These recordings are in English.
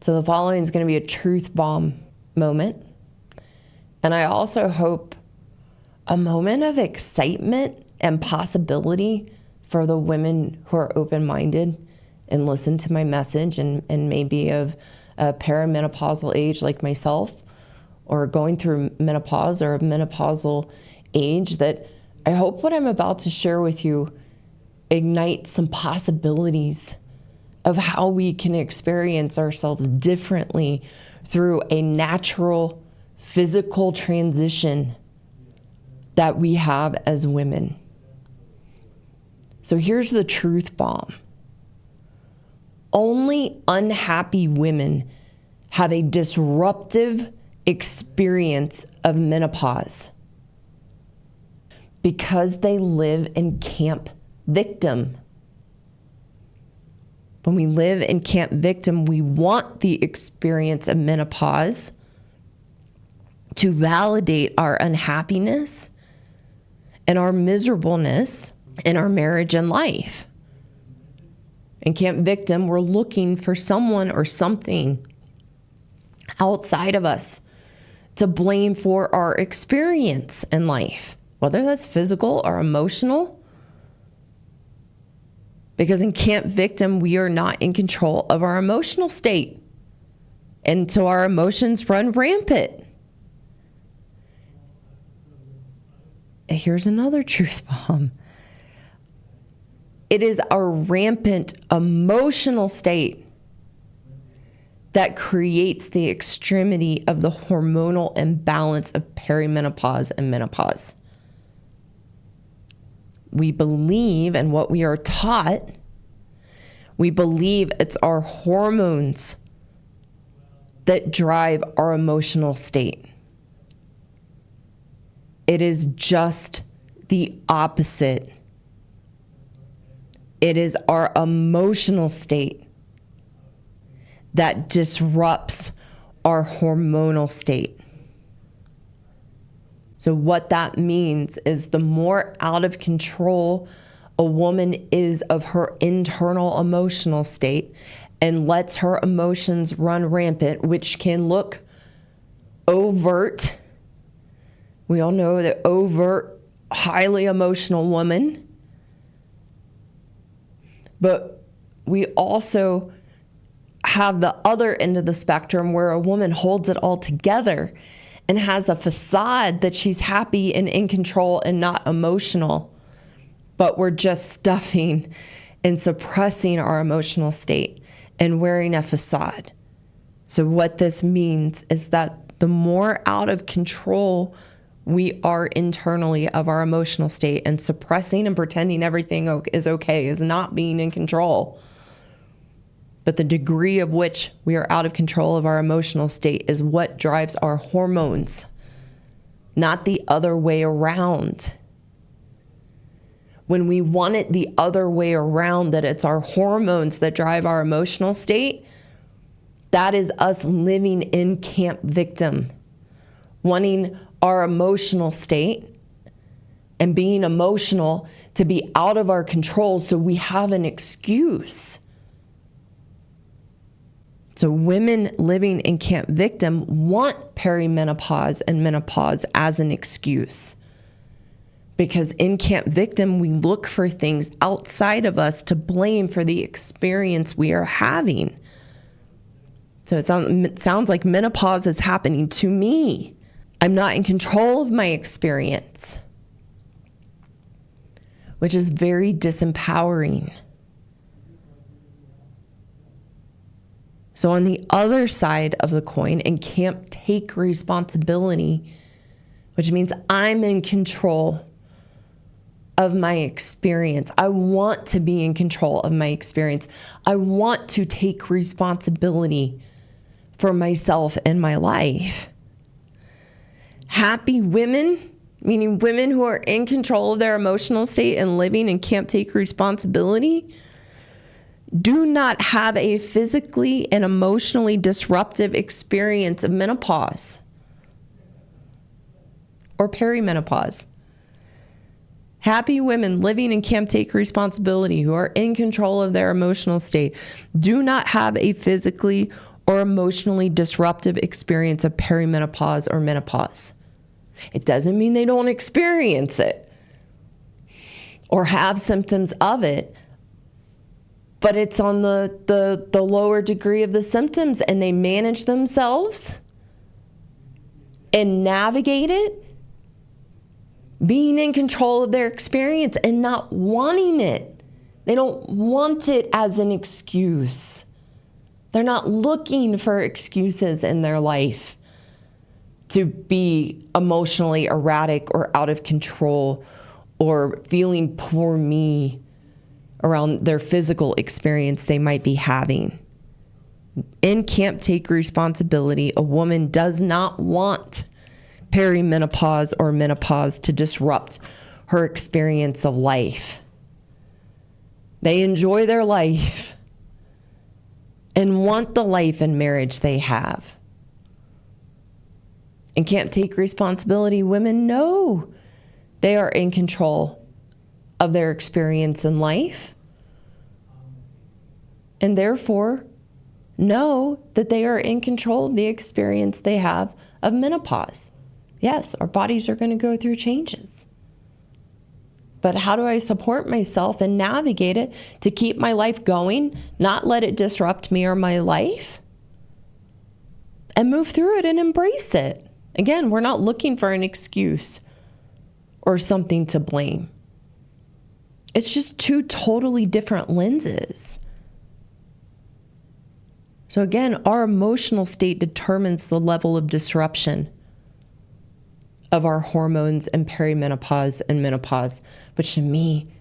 So the following is going to be a truth bomb moment. And I also hope a moment of excitement and possibility for the women who are open-minded and listen to my message and maybe of a perimenopausal age like myself, or going through menopause or a menopausal age, that I hope what I'm about to share with you ignites some possibilities of how we can experience ourselves differently through a natural physical transition that we have as women. So here's the truth bomb. Only unhappy women have a disruptive experience of menopause because they live in camp victim. When we live in camp victim, we want the experience of menopause to validate our unhappiness and our miserableness in our marriage and life. In camp victim, we're looking for someone or something outside of us to blame for our experience in life, whether that's physical or emotional. Because in camp victim, we are not in control of our emotional state. And so our emotions run rampant. And here's another truth bomb. It is our rampant emotional state that creates the extremity of the hormonal imbalance of perimenopause and menopause. We believe, and what we are taught, we believe it's our hormones that drive our emotional state. It is just the opposite. It is our emotional state that disrupts our hormonal state. So what that means is the more out of control a woman is of her internal emotional state and lets her emotions run rampant, which can look overt. We all know that overt, highly emotional woman. But we also have the other end of the spectrum where a woman holds it all together and has a facade that she's happy and in control and not emotional. But we're just stuffing and suppressing our emotional state and wearing a facade. So what this means is that the more out of control we are internally of our emotional state, and suppressing and pretending everything is okay is not being in control. But the degree of which we are out of control of our emotional state is what drives our hormones, not the other way around. When we want it the other way around, that it's our hormones that drive our emotional state, that is us living in camp victim, wanting our emotional state and being emotional to be out of our control so we have an excuse. So women living in camp victim want perimenopause and menopause as an excuse. Because in camp victim, we look for things outside of us to blame for the experience we are having. So it sounds like menopause is happening to me. I'm not in control of my experience, which is very disempowering. So on the other side of the coin, and camp take responsibility, which means I'm in control of my experience. I want to be in control of my experience. I want to take responsibility for myself and my life. Happy women, meaning women who are in control of their emotional state and living and can't take responsibility, do not have a physically and emotionally disruptive experience of menopause or perimenopause. Happy women living and can't take responsibility, who are in control of their emotional state, do not have a physically or emotionally disruptive experience of perimenopause or menopause. It doesn't mean they don't experience it or have symptoms of it, but it's on the lower degree of the symptoms, and they manage themselves and navigate it, being in control of their experience and not wanting it. They don't want it as an excuse. They're not looking for excuses in their life to be emotionally erratic or out of control or feeling poor me around their physical experience they might be having. In Can't Take Responsibility, a woman does not want perimenopause or menopause to disrupt her experience of life. They enjoy their life and want the life and marriage they have. And Can't Take Responsibility, women know they are in control of their experience in life, and therefore know that they are in control of the experience they have of menopause. Yes, our bodies are going to go through changes. But how do I support myself and navigate it to keep my life going, not let it disrupt me or my life, and move through it and embrace it? Again, we're not looking for an excuse or something to blame. It's just two totally different lenses. So again, our emotional state determines the level of disruption of our hormones and perimenopause and menopause. But to me,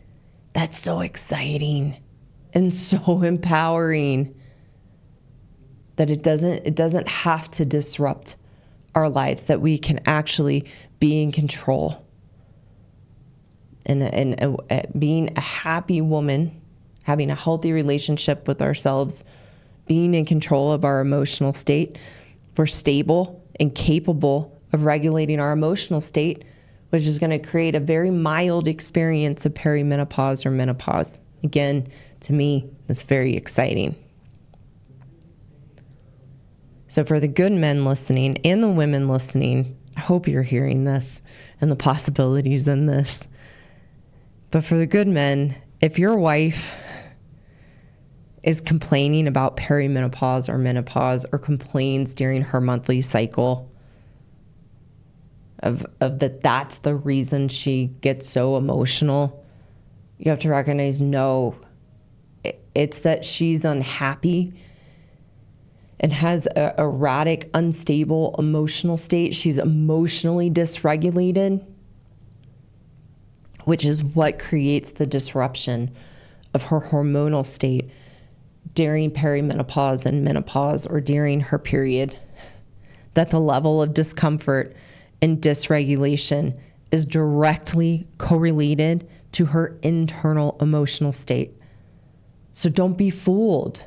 that's so exciting and so empowering that it doesn't have to disrupt our lives, that we can actually be in control. And being a happy woman, having a healthy relationship with ourselves, being in control of our emotional state, we're stable and capable of regulating our emotional state, which is going to create a very mild experience of perimenopause or menopause. Again, to me, that's very exciting. So for the good men listening and the women listening, I hope you're hearing this and the possibilities in this. But for the good men, if your wife is complaining about perimenopause or menopause, or complains during her monthly cycle of that's the reason she gets so emotional, you have to recognize, no, it's that she's unhappy and has an erratic, unstable emotional state. She's emotionally dysregulated, which is what creates the disruption of her hormonal state during perimenopause and menopause, or during her period. That the level of discomfort and dysregulation is directly correlated to her internal emotional state. So don't be fooled.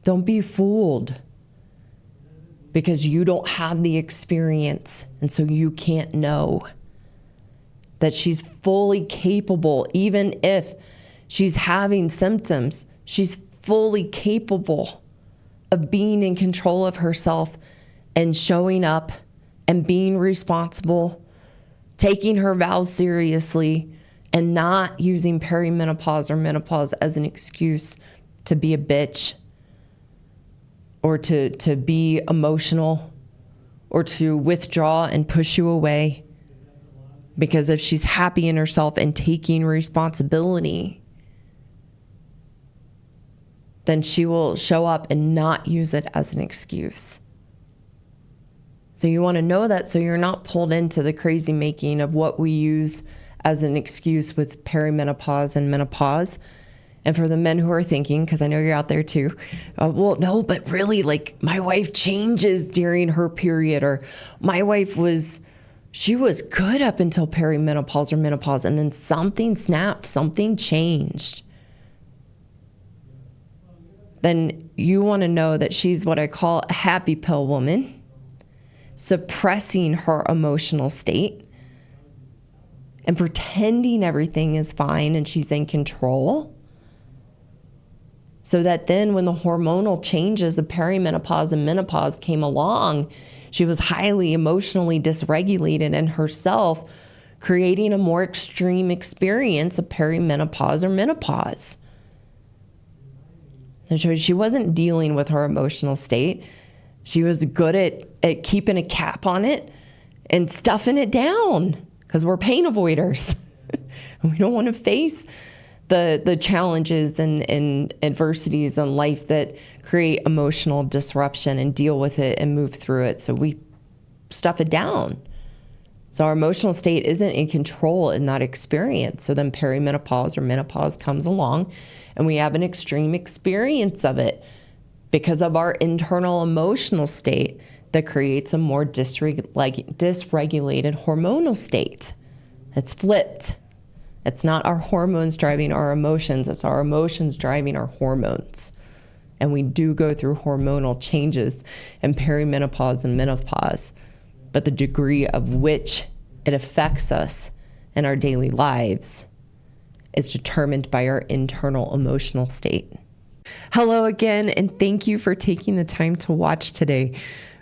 Don't be fooled because you don't have the experience, and so you can't know that she's fully capable. Even if she's having symptoms, she's fully capable of being in control of herself and showing up and being responsible, taking her vows seriously, and not using perimenopause or menopause as an excuse to be a bitch, or to be emotional, or to withdraw and push you away. Because if she's happy in herself and taking responsibility, then she will show up and not use it as an excuse. So you want to know that, so you're not pulled into the crazy making of what we use as an excuse with perimenopause and menopause. And for the men who are thinking, because I know you're out there too, well, no, but really, like, my wife changes during her period, or my wife she was good up until perimenopause or menopause, and then something snapped, something changed. Then you want to know that she's what I call a happy pill woman, suppressing her emotional state and pretending everything is fine and she's in control. so that then when the hormonal changes of perimenopause and menopause came along, she was highly emotionally dysregulated in herself, creating a more extreme experience of perimenopause or menopause. And so she wasn't dealing with her emotional state. She was good at keeping a cap on it and stuffing it down because we're pain avoiders. We don't want to face the challenges and adversities in life that create emotional disruption and deal with it and move through it. So we stuff it down. So our emotional state isn't in control in that experience. So then perimenopause or menopause comes along and we have an extreme experience of it because of our internal emotional state that creates a more dysregulated hormonal state. It's flipped. It's not our hormones driving our emotions. It's our emotions driving our hormones. And we do go through hormonal changes in perimenopause and menopause. But the degree of which it affects us in our daily lives is determined by our internal emotional state. Hello again, and thank you for taking the time to watch today.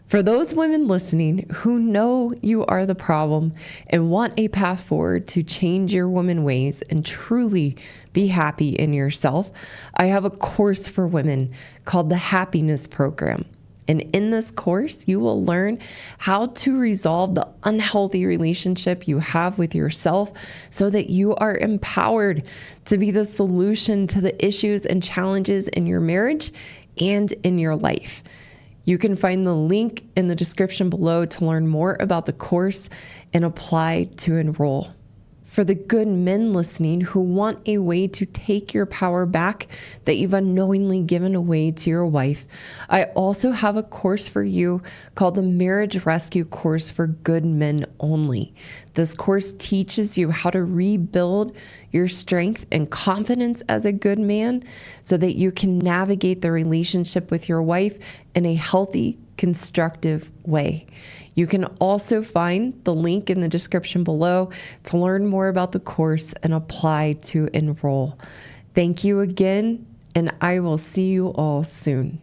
For those women listening who know you are the problem and want a path forward to change your woman ways and truly be happy in yourself, I have a course for women called the Happiness Program. And in this course, you will learn how to resolve the unhealthy relationship you have with yourself so that you are empowered to be the solution to the issues and challenges in your marriage and in your life. You can find the link in the description below to learn more about the course and apply to enroll. For the good men listening who want a way to take your power back that you've unknowingly given away to your wife, I also have a course for you called the Marriage Rescue Course for Good Men Only. This course teaches you how to rebuild your strength and confidence as a good man so that you can navigate the relationship with your wife in a healthy, constructive way. You can also find the link in the description below to learn more about the course and apply to enroll. Thank you again, and I will see you all soon.